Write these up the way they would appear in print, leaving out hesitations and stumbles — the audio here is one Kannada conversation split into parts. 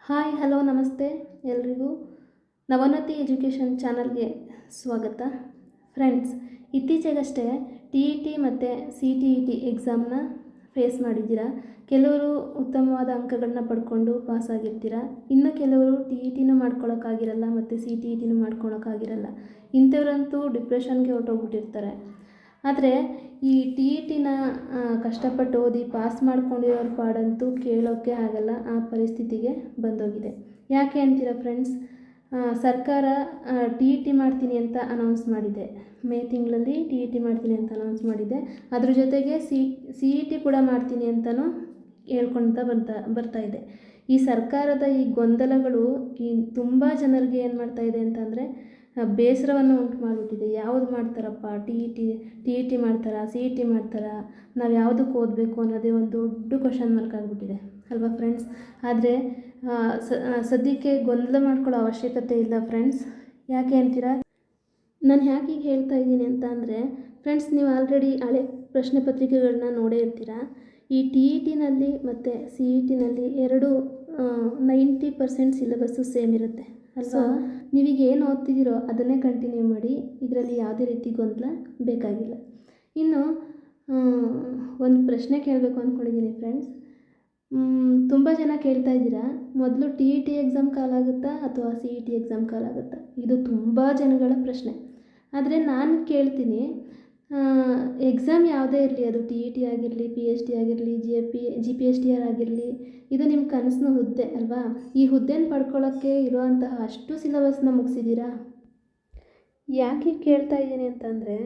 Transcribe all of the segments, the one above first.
ಹಾಯ್ ಹಲೋ ನಮಸ್ತೆ ಎಲ್ರಿಗೂ ನವೋನ್ನತಿ ಎಜುಕೇಷನ್ ಚಾನಲ್ಗೆ ಸ್ವಾಗತ. ಫ್ರೆಂಡ್ಸ್, ಇತ್ತೀಚೆಗಷ್ಟೇ ಟಿ ಇ ಟಿ ಮತ್ತು ಸಿ ಟಿ ಇ ಟಿ ಎಕ್ಸಾಮ್ನ ಫೇಸ್ ಮಾಡಿದ್ದೀರಾ. ಕೆಲವರು ಉತ್ತಮವಾದ ಅಂಕಗಳನ್ನ ಪಡ್ಕೊಂಡು ಪಾಸಾಗಿರ್ತೀರ. ಇನ್ನು ಕೆಲವರು ಟಿ ಇ ಟಿನೂ ಮಾಡ್ಕೊಳ್ಳೋಕ್ಕಾಗಿರಲ್ಲ ಮತ್ತು ಸಿ ಟಿ ಇ ಟಿನೂ ಮಾಡ್ಕೊಳ್ಳೋಕ್ಕಾಗಿರಲ್ಲ. ಇಂಥವ್ರಂತೂ ಡಿಪ್ರೆಷನ್ಗೆ ಹೊರಟೋಗ್ಬಿಟ್ಟಿರ್ತಾರೆ. ಆದರೆ ಈ ಟಿ ಇ ಟಿನ ಕಷ್ಟಪಟ್ಟು ಓದಿ ಪಾಸ್ ಮಾಡ್ಕೊಂಡಿರೋರ ಪಾಡಂತೂ ಕೇಳೋಕ್ಕೆ ಆಗಲ್ಲ, ಆ ಪರಿಸ್ಥಿತಿಗೆ ಬಂದೋಗಿದೆ. ಯಾಕೆ ಅಂತೀರಾ ಫ್ರೆಂಡ್ಸ್? ಸರ್ಕಾರ ಟಿ ಇ ಟಿ ಮಾಡ್ತೀನಿ ಅಂತ ಅನೌನ್ಸ್ ಮಾಡಿದೆ. ಮೇ ತಿಂಗಳಲ್ಲಿ ಟಿ ಇ ಟಿ ಮಾಡ್ತೀನಿ ಅಂತ ಅನೌನ್ಸ್ ಮಾಡಿದೆ. ಅದ್ರ ಜೊತೆಗೆ ಸಿ ಇ ಟಿ ಕೂಡ ಮಾಡ್ತೀನಿ ಅಂತಲೂ ಹೇಳ್ಕೊಳ್ತಾ ಬರ್ತಾ ಇದೆ. ಈ ಸರ್ಕಾರದ ಈ ಗೊಂದಲಗಳು ತುಂಬ ಜನರಿಗೆ ಏನು ಮಾಡ್ತಾ ಇದೆ ಅಂತಂದರೆ ಬೇಸರವನ್ನು ಉಂಟು ಮಾಡಿಬಿಟ್ಟಿದೆ. ಯಾವುದು ಮಾಡ್ತಾರಪ್ಪ, ಟಿ ಇ ಟಿ ಮಾಡ್ತಾರಾ, ಸಿ ಇ ಟಿ ಮಾಡ್ತಾರಾ, ನಾವು ಯಾವುದಕ್ಕೆ ಓದಬೇಕು ಅನ್ನೋದೇ ಒಂದು ದೊಡ್ಡ ಕ್ವಶನ್ ಮಾರ್ಕ್ ಆಗಿಬಿಟ್ಟಿದೆ ಅಲ್ವಾ ಫ್ರೆಂಡ್ಸ್? ಆದರೆ ಸದ್ಯಕ್ಕೆ ಗೊಂದಲ ಮಾಡ್ಕೊಳ್ಳೋ ಅವಶ್ಯಕತೆ ಇಲ್ಲ ಫ್ರೆಂಡ್ಸ್. ಯಾಕೆ ಅಂತೀರಾ? ನಾನು ಯಾಕೆ ಈಗ ಹೇಳ್ತಾ ಇದ್ದೀನಿ ಅಂತ ಅಂದರೆ, ಫ್ರೆಂಡ್ಸ್, ನೀವು ಆಲ್ರೆಡಿ ಹಳೆ ಪ್ರಶ್ನೆ ಪತ್ರಿಕೆಗಳನ್ನ ನೋಡೇ ಇರ್ತೀರ. ಈ ಟಿ ಇ ಟಿನಲ್ಲಿ ಮತ್ತು ಸಿ ಇ ಟಿನಲ್ಲಿ ಎರಡು 90% ಸಿಲೆಬಸ್ಸು ಸೇಮ್ ಇರುತ್ತೆ ಅಲ್ವಾ? ನೀವೀಗ ಏನು ಓದ್ತಿದ್ದೀರೋ ಅದನ್ನೇ ಕಂಟಿನ್ಯೂ ಮಾಡಿ. ಇದರಲ್ಲಿ ಯಾವುದೇ ರೀತಿ ಗೊಂದಲ ಬೇಕಾಗಿಲ್ಲ. ಇನ್ನು ಒಂದು ಪ್ರಶ್ನೆ ಕೇಳಬೇಕು ಅಂದ್ಕೊಂಡಿದ್ದೀನಿ ಫ್ರೆಂಡ್ಸ್. ತುಂಬ ಜನ ಕೇಳ್ತಾ ಇದ್ದೀರಾ, ಮೊದಲು ಟಿ ಇ ಟಿ ಎಕ್ಸಾಮ್ ಕಾಲಾಗುತ್ತಾ ಅಥವಾ ಸಿ ಇ ಟಿ ಎಕ್ಸಾಮ್ ಕಾಲಾಗುತ್ತಾ? ಇದು ತುಂಬ ಜನಗಳ ಪ್ರಶ್ನೆ. ಆದರೆ ನಾನು ಕೇಳ್ತೀನಿ, ಎಕ್ಸಾಮ್ ಯಾವುದೇ ಇರಲಿ, ಅದು ಟಿ ಇ ಟಿ ಆಗಿರಲಿ, ಪಿ ಎಚ್ ಡಿ ಆಗಿರಲಿ, G P S T R ಆಗಿರಲಿ, ಇದು ನಿಮ್ಮ ಕನಸಿನ ಹುದ್ದೆ ಅಲ್ವಾ? ಈ ಹುದ್ದೆನ ಪಡ್ಕೊಳ್ಳೋಕ್ಕೆ ಇರೋವಂತಹ ಅಷ್ಟು ಸಿಲೆಬಸ್ನ ಮುಗಿಸಿದ್ದೀರಾ? ಯಾಕೆ ಕೇಳ್ತಾ ಇದ್ದೀನಿ ಅಂತಂದರೆ,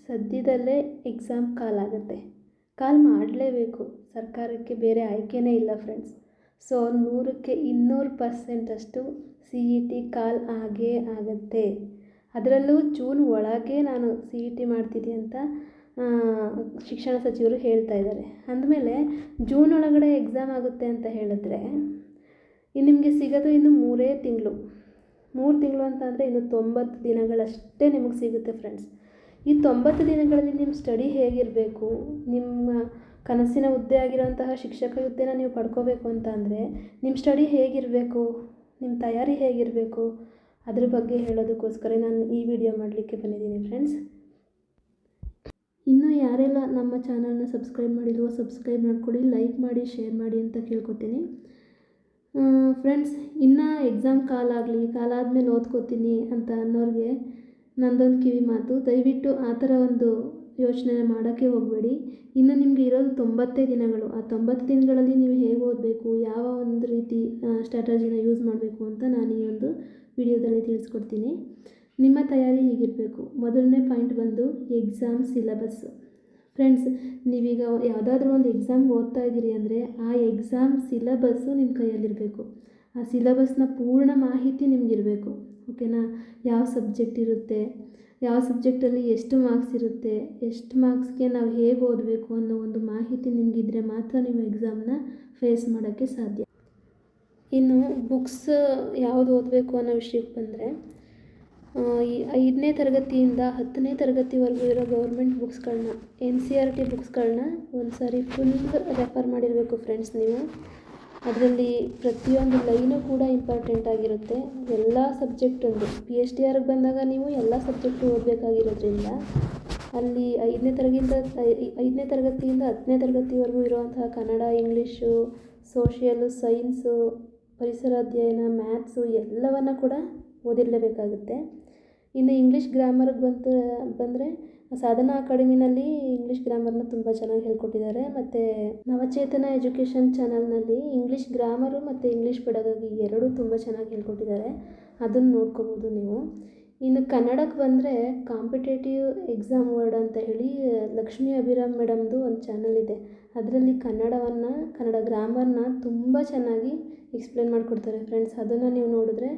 ಸದ್ಯದಲ್ಲೇ ಎಕ್ಸಾಮ್ ಕಾಲಾಗುತ್ತೆ. ಕಾಲ್ ಮಾಡಲೇಬೇಕು, ಸರ್ಕಾರಕ್ಕೆ ಬೇರೆ ಆಯ್ಕೆನೇ ಇಲ್ಲ ಫ್ರೆಂಡ್ಸ್. ಸೊ 100ಕ್ಕೆ 200% ಅಷ್ಟು ಸಿ ಇ ಟಿ ಕಾಲ್ ಆಗೇ ಆಗುತ್ತೆ. ಅದರಲ್ಲೂ ಜೂನ್ ಒಳಗೆ ನಾನು ಸಿ ಇ ಟಿ ಮಾಡ್ತೀನಿ ಅಂತ ಶಿಕ್ಷಣ ಸಚಿವರು ಹೇಳ್ತಾ ಇದ್ದಾರೆ. ಅಂದಮೇಲೆ ಜೂನ್ ಒಳಗಡೆ ಎಕ್ಸಾಮ್ ಆಗುತ್ತೆ ಅಂತ ಹೇಳಿದ್ರೆ ನಿಮಗೆ ಸಿಗೋದು ಇನ್ನು 3 ತಿಂಗಳು. 3 ತಿಂಗಳು ಅಂತಂದರೆ ಇನ್ನು 90 ದಿನಗಳಷ್ಟೇ ನಿಮಗೆ ಸಿಗುತ್ತೆ ಫ್ರೆಂಡ್ಸ್. ಈ 90 ದಿನಗಳಲ್ಲಿ ನಿಮ್ಮ ಸ್ಟಡಿ ಹೇಗಿರಬೇಕು, ನಿಮ್ಮ ಕನಸಿನ ಹುದ್ದೆ ಆಗಿರೋಂತಹ ಶಿಕ್ಷಕ ಹುದ್ದೆನ ನೀವು ಪಡ್ಕೋಬೇಕು ಅಂತ ಅಂದರೆ ನಿಮ್ಮ ಸ್ಟಡಿ ಹೇಗಿರಬೇಕು, ನಿಮ್ಮ ತಯಾರಿ ಹೇಗಿರಬೇಕು, ಅದ್ರ ಬಗ್ಗೆ ಹೇಳೋದಕ್ಕೋಸ್ಕರ ನಾನು ಈ ವಿಡಿಯೋ ಮಾಡಲಿಕ್ಕೆ ಬಂದಿದ್ದೀನಿ ಫ್ರೆಂಡ್ಸ್. ಇನ್ನೂ ಯಾರೆಲ್ಲ ನಮ್ಮ ಚಾನಲ್ನ ಸಬ್ಸ್ಕ್ರೈಬ್ ಮಾಡಿಲ್ವೋ ಸಬ್ಸ್ಕ್ರೈಬ್ ಮಾಡ್ಕೊಳ್ಳಿ, ಲೈಕ್ ಮಾಡಿ, ಶೇರ್ ಮಾಡಿ ಅಂತ ಕೇಳ್ಕೊತೀನಿ ಫ್ರೆಂಡ್ಸ್. ಇನ್ನು ಎಕ್ಸಾಮ್ ಕಾಲಾದಮೇಲೆ ಓದ್ಕೋತೀನಿ ಅಂತ ಅನ್ನೋರಿಗೆ ನಂದೊಂದು ಕಿವಿ ಮಾತು, ದಯವಿಟ್ಟು ಆ ಥರ ಒಂದು ಯೋಚನೆ ಮಾಡೋಕ್ಕೆ ಹೋಗಬೇಡಿ. ಇನ್ನು ನಿಮಗೆ ಇರೋದು 90 ದಿನಗಳು. ಆ 90 ದಿನಗಳಲ್ಲಿ ನೀವು ಹೇಗೆ ಓದಬೇಕು, ಯಾವ ಒಂದು ರೀತಿ ಸ್ಟ್ರಾಟಜಿನ ಯೂಸ್ ಮಾಡಬೇಕು ಅಂತ ನಾನು ಈ ಒಂದು ವಿಡಿಯೋದಲ್ಲಿ ತಿಳಿಸ್ಕೊಡ್ತೀನಿ. ನಿಮ್ಮ ತಯಾರಿ ಹೀಗಿರಬೇಕು. ಮೊದಲನೇ ಪಾಯಿಂಟ್ ಬಂದು ಎಕ್ಸಾಮ್ ಸಿಲೆಬಸ್ಸು. ಫ್ರೆಂಡ್ಸ್, ನೀವೀಗ ಯಾವುದಾದ್ರೂ ಒಂದು ಎಕ್ಸಾಮ್ಗೆ ಓದ್ತಾ ಇದ್ದೀರಿ ಅಂದರೆ ಆ ಎಕ್ಸಾಮ್ ಸಿಲೆಬಸ್ಸು ನಿಮ್ಮ ಕೈಯಲ್ಲಿರಬೇಕು. ಆ ಸಿಲೆಬಸ್ನ ಪೂರ್ಣ ಮಾಹಿತಿ ನಿಮಗಿರಬೇಕು. ಓಕೆನಾ? ಯಾವ ಸಬ್ಜೆಕ್ಟ್ ಇರುತ್ತೆ, ಯಾವ ಸಬ್ಜೆಕ್ಟಲ್ಲಿ ಎಷ್ಟು ಮಾರ್ಕ್ಸ್ ಇರುತ್ತೆ, ಎಷ್ಟು ಮಾರ್ಕ್ಸ್ಗೆ ನಾವು ಹೇಗೆ ಓದಬೇಕು ಅನ್ನೋ ಒಂದು ಮಾಹಿತಿ ನಿಮಗಿದ್ರೆ ಮಾತ್ರ ನೀವು ಎಕ್ಸಾಮ್ನ ಫೇಸ್ ಮಾಡೋಕ್ಕೆ ಸಾಧ್ಯ. ಇನ್ನು ಬುಕ್ಸ್ ಯಾವುದು ಓದಬೇಕು ಅನ್ನೋ ವಿಷಯಕ್ಕೆ ಬಂದರೆ, ಈ 5ನೇ ತರಗತಿಯಿಂದ 10ನೇ ತರಗತಿವರೆಗೂ ಇರೋ ಗೌರ್ಮೆಂಟ್ ಬುಕ್ಸ್ಗಳನ್ನ, NCERT ಬುಕ್ಸ್ಗಳನ್ನ ಒಂದು ಸಾರಿ ಫುಲ್ ರೆಫರ್ ಮಾಡಿರಬೇಕು ಫ್ರೆಂಡ್ಸ್ ನೀವು. ಅದರಲ್ಲಿ ಪ್ರತಿಯೊಂದು ಲೈನು ಕೂಡ ಇಂಪಾರ್ಟೆಂಟ್ ಆಗಿರುತ್ತೆ. ಎಲ್ಲ ಸಬ್ಜೆಕ್ಟೊಂದು ಪಿ ಎಚ್ ಡಿ ಆರ್ಗೆ ಬಂದಾಗ ನೀವು ಎಲ್ಲ ಸಬ್ಜೆಕ್ಟು ಓದಬೇಕಾಗಿರೋದ್ರಿಂದ ಅಲ್ಲಿ 5ನೇ ತರಗತಿಯಿಂದ 10ನೇ ತರಗತಿವರೆಗೂ ಇರುವಂತಹ ಕನ್ನಡ, ಇಂಗ್ಲೀಷು, ಸೋಷಿಯಲು, ಸೈನ್ಸು, ಪರಿಸರ ಅಧ್ಯಯನ, ಮ್ಯಾಥ್ಸು ಎಲ್ಲವನ್ನು ಕೂಡ ಓದಿರಲೇಬೇಕಾಗುತ್ತೆ. ಇನ್ನು ಇಂಗ್ಲೀಷ್ ಗ್ರಾಮರ್ಗೆ ಬಂದರೆ ಸಾಧನಾ ಅಕಾಡೆಮಿನಲ್ಲಿ ಇಂಗ್ಲೀಷ್ ಗ್ರಾಮರ್ನ ತುಂಬ ಚೆನ್ನಾಗಿ ಹೇಳ್ಕೊಟ್ಟಿದ್ದಾರೆ. ಮತ್ತು ನವಚೇತನ ಎಜುಕೇಷನ್ ಚಾನಲ್ನಲ್ಲಿ ಇಂಗ್ಲೀಷ್ ಗ್ರಾಮರು ಮತ್ತು ಇಂಗ್ಲೀಷ್ ಪೆಡಗಾಗಿ ಎರಡೂ ತುಂಬ ಚೆನ್ನಾಗಿ ಹೇಳ್ಕೊಟ್ಟಿದ್ದಾರೆ. ಅದನ್ನು ನೋಡ್ಕೋಬೋದು ನೀವು. ಇನ್ನು ಕನ್ನಡಕ್ಕೆ ಬಂದರೆ ಕಾಂಪಿಟೇಟಿವ್ ಎಕ್ಸಾಮ್ ವರ್ಡ್ ಅಂತ ಹೇಳಿ ಲಕ್ಷ್ಮೀ ಅಭಿರಾಮ್ ಮೇಡಮ್ದು ಒಂದು ಚಾನಲ್ ಇದೆ. ಅದರಲ್ಲಿ ಕನ್ನಡ ಗ್ರಾಮರ್ನ ತುಂಬ ಚೆನ್ನಾಗಿ ಎಕ್ಸ್ಪ್ಲೇನ್ ಮಾಡಿಕೊಡ್ತಾರೆ ಫ್ರೆಂಡ್ಸ್. ಅದನ್ನು ನೀವು ನೋಡಿದ್ರೆ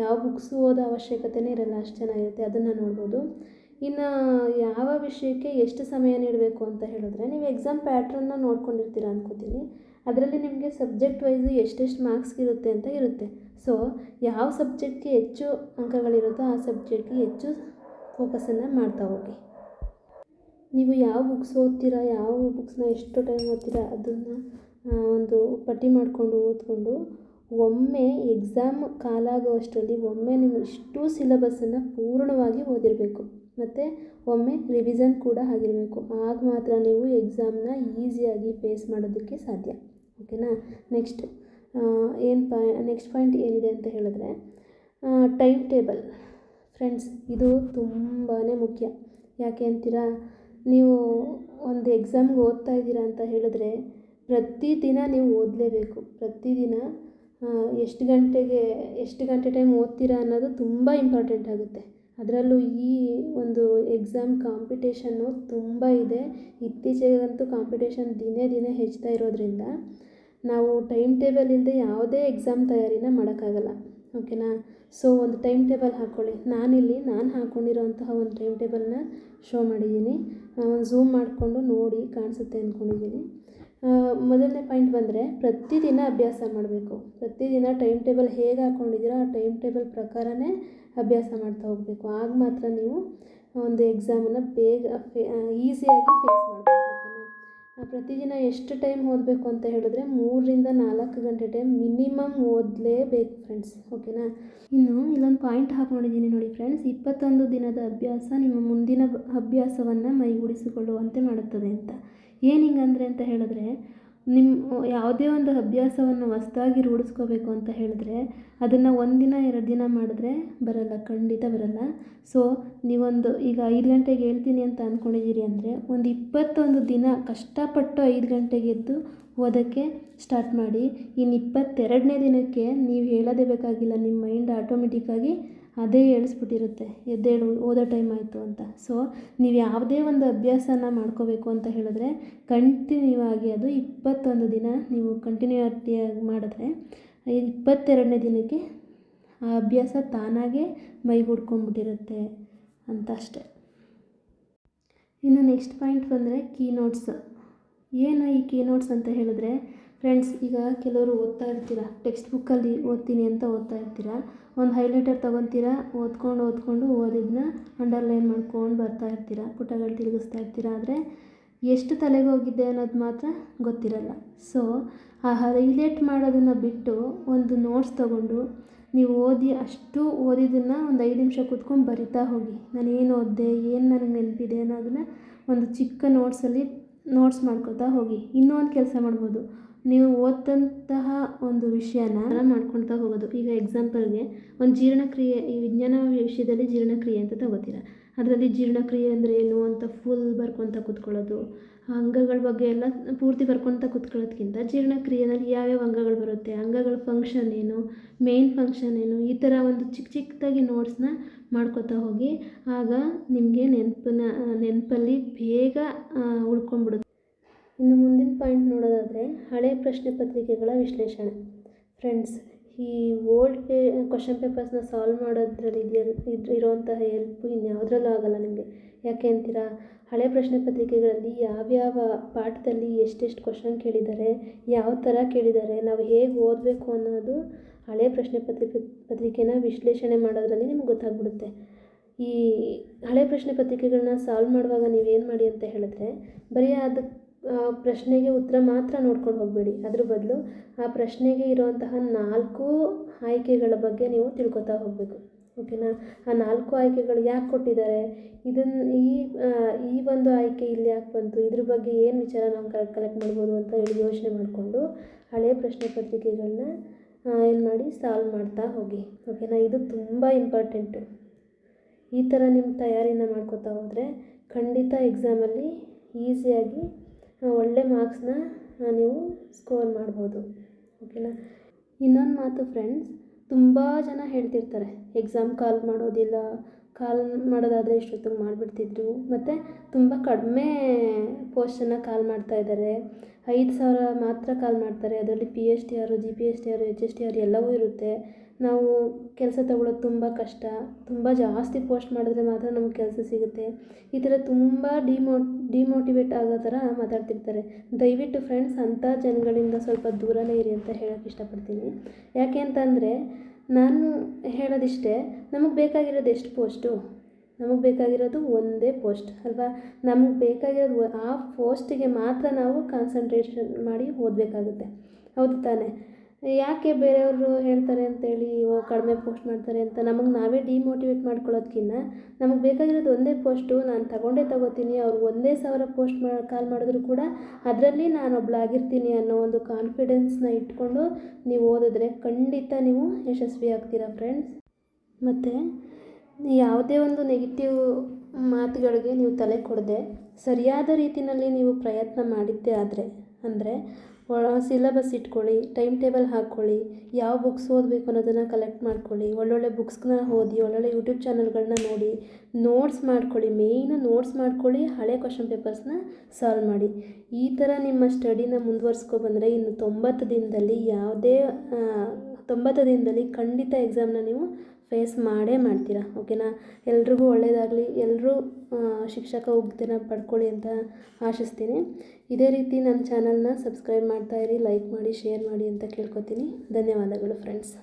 ಯಾವ ಬುಕ್ಸು ಓದೋ ಅವಶ್ಯಕತೆಯೇ ಇರಲ್ಲ, ಅಷ್ಟು ಚೆನ್ನಾಗಿರುತ್ತೆ. ಅದನ್ನು ನೋಡ್ಬೋದು. ಇನ್ನು ಯಾವ ವಿಷಯಕ್ಕೆ ಎಷ್ಟು ಸಮಯ ನೀಡಬೇಕು ಅಂತ ಹೇಳಿದ್ರೆ, ನೀವು ಎಕ್ಸಾಮ್ ಪ್ಯಾಟ್ರನ್ನ ನೋಡ್ಕೊಂಡಿರ್ತೀರ ಅಂದ್ಕೋತೀನಿ. ಅದರಲ್ಲಿ ನಿಮಗೆ ಸಬ್ಜೆಕ್ಟ್ ವೈಸು ಎಷ್ಟೆಷ್ಟು ಮಾರ್ಕ್ಸ್ ಇರುತ್ತೆ ಅಂತ ಇರುತ್ತೆ. ಸೊ ಯಾವ ಸಬ್ಜೆಕ್ಟ್ಗೆ ಹೆಚ್ಚು ಅಂಕಗಳಿರುತ್ತೋ ಆ ಸಬ್ಜೆಕ್ಟ್ಗೆ ಹೆಚ್ಚು ಫೋಕಸನ್ನು ಮಾಡ್ತಾ ಹೋಗಿ. ನೀವು ಯಾವ ಬುಕ್ಸ್ ಓದ್ತೀರಾ, ಯಾವ ಬುಕ್ಸ್ನ ಎಷ್ಟು ಟೈಮ್ ಓದ್ತೀರಾ ಅದನ್ನು ಒಂದು ಪಟ್ಟಿ ಮಾಡಿಕೊಂಡು ಓದ್ಕೊಂಡು ಒಮ್ಮೆ ಎಕ್ಸಾಮ್ ಕಾಲಾಗೋ ಅಷ್ಟರಲ್ಲಿ ಒಮ್ಮೆ ನೀವು ಇಷ್ಟು ಸಿಲೆಬಸ್ಸನ್ನು ಪೂರ್ಣವಾಗಿ ಓದಿರಬೇಕು ಮತ್ತು ಒಮ್ಮೆ ರಿವಿಷನ್ ಕೂಡ ಆಗಿರಬೇಕು. ಆಗ ಮಾತ್ರ ನೀವು ಎಕ್ಸಾಮ್ನ ಈಸಿಯಾಗಿ ಫೇಸ್ ಮಾಡೋದಕ್ಕೆ ಸಾಧ್ಯ. ಓಕೆನಾ. ನೆಕ್ಸ್ಟ್ ಪಾಯಿಂಟ್ ಏನಿದೆ ಅಂತ ಹೇಳಿದ್ರೆ ಟೈಮ್ ಟೇಬಲ್. ಫ್ರೆಂಡ್ಸ್, ಇದು ತುಂಬಾ ಮುಖ್ಯ. ಯಾಕೆ ಅಂತೀರಾ? ನೀವು ಒಂದು ಎಕ್ಸಾಮ್ಗೆ ಓದ್ತಾ ಇದ್ದೀರಾ ಅಂತ ಹೇಳಿದ್ರೆ ಪ್ರತಿದಿನ ನೀವು ಓದಲೇಬೇಕು. ಪ್ರತಿದಿನ ಎಷ್ಟು ಗಂಟೆ ಟೈಮ್ ಓದ್ತೀರಾ ಅನ್ನೋದು ತುಂಬ ಇಂಪಾರ್ಟೆಂಟ್ ಆಗುತ್ತೆ. ಅದರಲ್ಲೂ ಈ ಒಂದು ಎಕ್ಸಾಮ್ ಕಾಂಪಿಟೇಷನ್ನು ತುಂಬ ಇದೆ. ಇತ್ತೀಚೆಗಂತೂ ಕಾಂಪಿಟೇಷನ್ ದಿನೇ ದಿನೇ ಹೆಚ್ಚುತ್ತಾ ಇರೋದ್ರಿಂದ ನಾವು ಟೈಮ್ ಟೇಬಲ್ ಇಲ್ಲದೆ ಯಾವುದೇ ಎಕ್ಸಾಮ್ ತಯಾರಿನ ಮಾಡೋಕ್ಕಾಗಲ್ಲ. ಓಕೆನಾ. ಸೊ ಒಂದು ಟೈಮ್ ಟೇಬಲ್ ಹಾಕ್ಕೊಳ್ಳಿ. ನಾನು ಹಾಕ್ಕೊಂಡಿರೋಂತಹ ಒಂದು ಟೈಮ್ ಟೇಬಲ್ನ ಶೋ ಮಾಡಿದ್ದೀನಿ. ಒಂದು ಝೂಮ್ ಮಾಡಿಕೊಂಡು ನೋಡಿ ಕಾಣಿಸುತ್ತೆ ಅಂದ್ಕೊಂಡಿದ್ದೀನಿ. ಮೊದಲನೇ ಪಾಯಿಂಟ್ ಬಂದರೆ ಪ್ರತಿದಿನ ಅಭ್ಯಾಸ ಮಾಡಬೇಕು. ಪ್ರತಿದಿನ ಟೈಮ್ ಟೇಬಲ್ ಹೇಗೆ ಹಾಕ್ಕೊಂಡಿದ್ದೀರೋ ಆ ಟೈಮ್ ಟೇಬಲ್ ಪ್ರಕಾರನೇ ಅಭ್ಯಾಸ ಮಾಡ್ತಾ ಹೋಗಬೇಕು. ಆಗ ಮಾತ್ರ ನೀವು ಒಂದು ಎಕ್ಸಾಮನ್ನು ಬೇಗ ಈಸಿಯಾಗಿ ಫೇಸ್ ಮಾಡಬೇಕು. ಓಕೆನಾ. ಪ್ರತಿದಿನ ಎಷ್ಟು ಟೈಮ್ ಓದಬೇಕು ಅಂತ ಹೇಳಿದ್ರೆ 3 ರಿಂದ 4 ಗಂಟೆ ಟೈಮ್ ಮಿನಿಮಮ್ ಓದಲೇಬೇಕು ಫ್ರೆಂಡ್ಸ್. ಓಕೆನಾ. ಇನ್ನು ಇಲ್ಲೊಂದು ಪಾಯಿಂಟ್ ಹಾಕ್ಕೊಂಡಿದ್ದೀನಿ ನೋಡಿ ಫ್ರೆಂಡ್ಸ್. 21 ದಿನದ ಅಭ್ಯಾಸ ನಿಮ್ಮ ಮುಂದಿನ ಅಭ್ಯಾಸವನ್ನು ಮೈಗೂಡಿಸಿಕೊಳ್ಳುವಂತೆ ಮಾಡುತ್ತದೆ ಅಂತ. ಏನು ಹಿಂಗಂದರೆ ಅಂತ ಹೇಳಿದ್ರೆ, ನಿಮ್ಮ ಯಾವುದೇ ಒಂದು ಅಭ್ಯಾಸವನ್ನು ಹೊಸ್ದಾಗಿ ರೂಢಿಸ್ಕೋಬೇಕು ಅಂತ ಹೇಳಿದ್ರೆ ಅದನ್ನು 1 ದಿನ 2 ದಿನ ಮಾಡಿದ್ರೆ ಬರಲ್ಲ, ಖಂಡಿತ ಬರಲ್ಲ. ಸೊ ನೀವೊಂದು ಈಗ 5 ಗಂಟೆಗೆ ಹೇಳ್ತೀನಿ ಅಂತ ಅಂದ್ಕೊಂಡಿದ್ದೀರಿ ಅಂದರೆ ಒಂದು 21 ದಿನ ಕಷ್ಟಪಟ್ಟು 5 ಗಂಟೆಗೆ ಎದ್ದು ಓದೋಕ್ಕೆ ಸ್ಟಾರ್ಟ್ ಮಾಡಿ. ಇನ್ನು 22ನೇ ದಿನಕ್ಕೆ ನೀವು ಹೇಳೋದೇ ಬೇಕಾಗಿಲ್ಲ, ನಿಮ್ಮ ಮೈಂಡ್ ಆಟೋಮೆಟಿಕ್ಕಾಗಿ ಅದೇ ಹೇಳಿಸ್ಬಿಟ್ಟಿರುತ್ತೆ, ಎದ್ದೇಳು ಓದೋ ಟೈಮ್ ಆಯಿತು ಅಂತ. ಸೊ ನೀವು ಯಾವುದೇ ಒಂದು ಅಭ್ಯಾಸನ ಮಾಡ್ಕೋಬೇಕು ಅಂತ ಹೇಳಿದ್ರೆ ಕಂಟಿನ್ಯೂ ಆಗಿ ಅದು 21 ದಿನ ನೀವು ಕಂಟಿನ್ಯೂಟಿಯಾಗಿ ಮಾಡಿದ್ರೆ 22ನೇ ದಿನಕ್ಕೆ ಆ ಅಭ್ಯಾಸ ತಾನಾಗೇ ಮೈಗೂಡ್ಕೊಂಡ್ಬಿಟ್ಟಿರುತ್ತೆ ಅಂತ ಅಷ್ಟೆ. ಇನ್ನು ನೆಕ್ಸ್ಟ್ ಪಾಯಿಂಟ್ ಬಂದರೆ ಕೀನೋಟ್ಸ್. ಏನು ಈ ಕೀನೋಟ್ಸ್ ಅಂತ ಹೇಳಿದ್ರೆ ಫ್ರೆಂಡ್ಸ್, ಈಗ ಕೆಲವರು ಓದ್ತಾ ಇರ್ತೀರ, ಟೆಕ್ಸ್ಟ್ ಬುಕ್ಕಲ್ಲಿ ಓದ್ತೀನಿ ಅಂತ ಓದ್ತಾ ಇರ್ತೀರ. ಒಂದು ಹೈಲೈಟರ್ ತೊಗೊತೀರಾ, ಓದ್ಕೊಂಡು ಓದಿದ್ದನ್ನ ಅಂಡರ್ಲೈನ್ ಮಾಡ್ಕೊಂಡು ಬರ್ತಾ ಇರ್ತೀರ, ಪುಟಗಳು ತಿರುಗಿಸ್ತಾ ಇರ್ತೀರ. ಆದರೆ ಎಷ್ಟು ತಲೆಗೆ ಹೋಗಿದೆ ಅನ್ನೋದು ಮಾತ್ರ ಗೊತ್ತಿರಲ್ಲ. ಸೊ ಆ ಹೈಲೈಟ್ ಮಾಡೋದನ್ನು ಬಿಟ್ಟು ಒಂದು ನೋಟ್ಸ್ ತೊಗೊಂಡು ನೀವು ಅಷ್ಟು ಓದಿದ್ದನ್ನು ಒಂದು 5 ನಿಮಿಷ ಕೂತ್ಕೊಂಡು ಬರಿತಾ ಹೋಗಿ. ನಾನು ಏನು ಓದಿದೆ, ಏನು ನನಗೆ ನೆನಪಿದೆ ಅನ್ನೋದನ್ನು ಒಂದು ಚಿಕ್ಕ ನೋಟ್ಸ್ ಮಾಡ್ಕೊತಾ ಹೋಗಿ. ಇನ್ನೂ ಒಂದು ಕೆಲಸ ಮಾಡ್ಬೋದು, ನೀವು ಓದಂತಹ ಒಂದು ವಿಷಯನ ಮಾಡ್ಕೊಳ್ತಾ ಹೋಗೋದು. ಈಗ ಎಕ್ಸಾಂಪಲ್ಗೆ ಒಂದು ಜೀರ್ಣಕ್ರಿಯೆ, ಈ ವಿಜ್ಞಾನ ವಿಷಯದಲ್ಲಿ ಜೀರ್ಣಕ್ರಿಯೆ ಅಂತ ತಗೋತೀರ. ಅದರಲ್ಲಿ ಜೀರ್ಣಕ್ರಿಯೆ ಅಂದರೆ ಏನು ಅಂತ ಫುಲ್ ಬರ್ಕೊತ ಕೂತ್ಕೊಳ್ಳೋದು, ಅಂಗಗಳ ಬಗ್ಗೆ ಎಲ್ಲ ಪೂರ್ತಿ ಬರ್ಕೊತ ಕೂತ್ಕೊಳ್ಳೋದ್ಕಿಂತ ಜೀರ್ಣಕ್ರಿಯೆಯಲ್ಲಿ ಯಾವ್ಯಾವ ಅಂಗಗಳು ಬರುತ್ತೆ, ಅಂಗಗಳ ಫಂಕ್ಷನ್ ಏನು, ಮೇನ್ ಫಂಕ್ಷನ್ ಏನು, ಈ ಥರ ಒಂದು ಚಿಕ್ಕದಾಗಿ ನೋಟ್ಸ್ನ ಮಾಡ್ಕೊತಾ ಹೋಗಿ. ಆಗ ನಿಮಗೆ ನೆನಪಲ್ಲಿ ಬೇಗ ಉಳ್ಕೊಂಡ್ಬಿಡುತ್ತೆ. ಇನ್ನು ಮುಂದಿನ ಪಾಯಿಂಟ್ ನೋಡೋದಾದರೆ ಹಳೆ ಪ್ರಶ್ನೆ ಪತ್ರಿಕೆಗಳ ವಿಶ್ಲೇಷಣೆ. ಫ್ರೆಂಡ್ಸ್, ಈ ಓಲ್ಡ್ ಕ್ವಶನ್ ಪೇಪರ್ಸ್ನ ಸಾಲ್ವ್ ಮಾಡೋದ್ರಲ್ಲಿ ಇರೋವಂತಹ ಹೆಲ್ಪು ಇನ್ಯಾವುದ್ರಲ್ಲೂ ಆಗೋಲ್ಲ ನಿಮಗೆ. ಯಾಕೆ ಅಂತೀರಾ? ಹಳೆ ಪ್ರಶ್ನೆ ಪತ್ರಿಕೆಗಳಲ್ಲಿ ಯಾವ್ಯಾವ ಪಾಠದಲ್ಲಿ ಎಷ್ಟೆಷ್ಟು ಕ್ವಶನ್ ಕೇಳಿದ್ದಾರೆ, ಯಾವ ಥರ ಕೇಳಿದ್ದಾರೆ, ನಾವು ಹೇಗೆ ಓದಬೇಕು ಅನ್ನೋದು ಹಳೆ ಪ್ರಶ್ನೆ ಪತ್ರಿಕೆನ ವಿಶ್ಲೇಷಣೆ ಮಾಡೋದ್ರಲ್ಲಿ ನಿಮ್ಗೆ ಗೊತ್ತಾಗ್ಬಿಡುತ್ತೆ. ಈ ಹಳೆ ಪ್ರಶ್ನೆ ಪತ್ರಿಕೆಗಳನ್ನ ಸಾಲ್ವ್ ಮಾಡುವಾಗ ನೀವೇನು ಮಾಡಿ ಅಂತ ಹೇಳಿದ್ರೆ, ಬರೀ ಪ್ರಶ್ನೆಗೆ ಉತ್ತರ ಮಾತ್ರ ನೋಡ್ಕೊಂಡು ಹೋಗಬೇಡಿ. ಅದ್ರ ಬದಲು ಆ ಪ್ರಶ್ನೆಗೆ ಇರುವಂತಹ 4 ಆಯ್ಕೆಗಳ ಬಗ್ಗೆ ನೀವು ತಿಳ್ಕೊತಾ ಹೋಗಬೇಕು. ಓಕೆನಾ. ಆ 4 ಆಯ್ಕೆಗಳು ಯಾಕೆ ಕೊಟ್ಟಿದ್ದಾರೆ, ಈ ಒಂದು ಆಯ್ಕೆ ಇಲ್ಲಿ ಯಾಕೆ ಬಂತು, ಇದ್ರ ಬಗ್ಗೆ ಏನು ವಿಚಾರ ನಾವು ಕಲೆಕ್ಟ್ ಮಾಡ್ಬೋದು ಅಂತ ಹೇಳಿ ಯೋಚನೆ ಮಾಡಿಕೊಂಡು ಹಳೆಯ ಪ್ರಶ್ನೆ ಪತ್ರಿಕೆಗಳನ್ನ ಏನು ಮಾಡಿ ಸಾಲ್ವ್ ಮಾಡ್ತಾ ಹೋಗಿ. ಓಕೆನಾ. ಇದು ತುಂಬ ಇಂಪಾರ್ಟೆಂಟು. ಈ ಥರ ನಿಮ್ಮ ತಯಾರಿನ ಮಾಡ್ಕೋತಾ ಹೋದರೆ ಖಂಡಿತ ಎಕ್ಸಾಮಲ್ಲಿ ಈಸಿಯಾಗಿ ಒಳ್ಳೆ ಮಾರ್ಕ್ಸ್ನ ನೀವು ಸ್ಕೋರ್ ಮಾಡ್ಬೋದು. ಓಕೆನಾ. ಇನ್ನೊಂದು ಮಾತು ಫ್ರೆಂಡ್ಸ್, ತುಂಬ ಜನ ಹೇಳ್ತಿರ್ತಾರೆ ಎಕ್ಸಾಮ್ ಕಾಲ್ ಮಾಡೋದಾದರೆ ಇಷ್ಟೊತ್ತಿಗೆ ಮಾಡಿಬಿಡ್ತಿದ್ರು, ಮತ್ತು ತುಂಬ ಕಡಿಮೆ ಪೋಸ್ಟನ್ನು ಕಾಲ್ ಮಾಡ್ತಾ ಇದ್ದಾರೆ, 5,000 ಮಾತ್ರ ಕಾಲ್ ಮಾಡ್ತಾರೆ, ಅದರಲ್ಲಿ PSTR, GPSTR, HSTR ಎಲ್ಲವೂ ಇರುತ್ತೆ, ನಾವು ಕೆಲಸ ತಗೊಳ್ಳೋದು ತುಂಬ ಕಷ್ಟ, ತುಂಬ ಜಾಸ್ತಿ ಪೋಸ್ಟ್ ಮಾಡಿದ್ರೆ ಮಾತ್ರ ನಮಗೆ ಕೆಲಸ ಸಿಗುತ್ತೆ, ಈ ಥರ ತುಂಬ ಡಿಮೋಟಿವೇಟ್ ಆಗೋ ಥರ ಮಾತಾಡ್ತಿರ್ತಾರೆ. ದಯವಿಟ್ಟು ಫ್ರೆಂಡ್ಸ್, ಅಂಥ ಜನಗಳಿಂದ ಸ್ವಲ್ಪ ದೂರನೇ ಇರಿ ಅಂತ ಹೇಳೋಕ್ಕೆ ಇಷ್ಟಪಡ್ತೀನಿ. ಯಾಕೆ ಅಂತಂದರೆ ನಾನು ಹೇಳೋದಿಷ್ಟೇ, ನಮಗೆ ಬೇಕಾಗಿರೋದು ಎಷ್ಟು ಪೋಸ್ಟು, ನಮಗೆ ಬೇಕಾಗಿರೋದು ಒಂದೇ ಪೋಸ್ಟ್ ಅಲ್ವಾ. ನಮಗೆ ಬೇಕಾಗಿರೋದು ಆ ಪೋಸ್ಟಿಗೆ ಮಾತ್ರ ನಾವು ಕಾನ್ಸಂಟ್ರೇಷನ್ ಮಾಡಿ ಓದಬೇಕಾಗುತ್ತೆ, ಹೌದು ತಾನೇ. ಯಾಕೆ ಬೇರೆಯವರು ಹೇಳ್ತಾರೆ ಅಂತೇಳಿ ಕಡಿಮೆ ಪೋಸ್ಟ್ ಮಾಡ್ತಾರೆ ಅಂತ ನಮಗೆ ನಾವೇ ಡಿಮೋಟಿವೇಟ್ ಮಾಡ್ಕೊಳ್ಳೋದಕ್ಕಿಂತ ನಮಗೆ ಬೇಕಾಗಿರೋದು ಒಂದೇ ಪೋಸ್ಟು, ನಾನು ತಗೋತೀನಿ, ಅವ್ರು 1,000 ಪೋಸ್ಟ್ ಕಾಲ್ ಮಾಡಿದ್ರು ಕೂಡ ಅದರಲ್ಲಿ ನಾನೊಬ್ಳಾಗಿರ್ತೀನಿ ಅನ್ನೋ ಒಂದು ಕಾನ್ಫಿಡೆನ್ಸ್ನ ಇಟ್ಕೊಂಡು ನೀವು ಓದಿದ್ರೆ ಖಂಡಿತ ನೀವು ಯಶಸ್ವಿ ಆಗ್ತೀರಾ ಫ್ರೆಂಡ್ಸ್. ಮತ್ತು ಯಾವುದೇ ಒಂದು ನೆಗೆಟಿವ್ ಮಾತುಗಳಿಗೆ ನೀವು ತಲೆ ಕೊಡದೆ ಸರಿಯಾದ ರೀತಿಯಲ್ಲಿ ನೀವು ಪ್ರಯತ್ನ ಮಾಡಿದ್ದೇ ಅಂದರೆ ಸಿಲೆಬಸ್ ಇಟ್ಕೊಳ್ಳಿ, ಟೈಮ್ ಟೇಬಲ್ ಹಾಕ್ಕೊಳ್ಳಿ, ಯಾವ ಬುಕ್ಸ್ ಓದಬೇಕು ಅನ್ನೋದನ್ನು ಕಲೆಕ್ಟ್ ಮಾಡ್ಕೊಳ್ಳಿ, ಒಳ್ಳೊಳ್ಳೆ ಬುಕ್ಸ್ನ ಓದಿ, ಒಳ್ಳೊಳ್ಳೆ ಯೂಟ್ಯೂಬ್ ಚಾನಲ್ಗಳನ್ನ ನೋಡಿ, ನೋಟ್ಸ್ ಮಾಡ್ಕೊಳ್ಳಿ, ಮೇಯ್ನು ನೋಟ್ಸ್ ಮಾಡ್ಕೊಳ್ಳಿ, ಹಳೆ ಕ್ವಶನ್ ಪೇಪರ್ಸ್ನ ಸಾಲ್ವ್ ಮಾಡಿ. ಈ ಥರ ನಿಮ್ಮ ಸ್ಟಡಿನ ಮುಂದುವರ್ಸ್ಕೊಬಂದರೆ ಇನ್ನು 90 ದಿನದಲ್ಲಿ 90 ದಿನದಲ್ಲಿ ಖಂಡಿತ ಎಕ್ಸಾಮ್ನ ನೀವು ಫೇಸ್ ಮಾಡ್ತೀರಾ. ಓಕೆನಾ? ಎಲ್ರಿಗೂ ಒಳ್ಳೆಯದಾಗಲಿ, ಎಲ್ಲರೂ ಶಿಕ್ಷಕ ಹುದ್ದೆನ ಪಡ್ಕೊಳ್ಳಿ ಅಂತ ಆಶಿಸ್ತೀನಿ. ಇದೇ ರೀತಿ ನನ್ನ ಚಾನಲ್ನ ಸಬ್ಸ್ಕ್ರೈಬ್ ಮಾಡ್ತಾಯಿರಿ, ಲೈಕ್ ಮಾಡಿ, ಶೇರ್ ಮಾಡಿ ಅಂತ ಕೇಳ್ಕೊತೀನಿ. ಧನ್ಯವಾದಗಳು ಫ್ರೆಂಡ್ಸ್.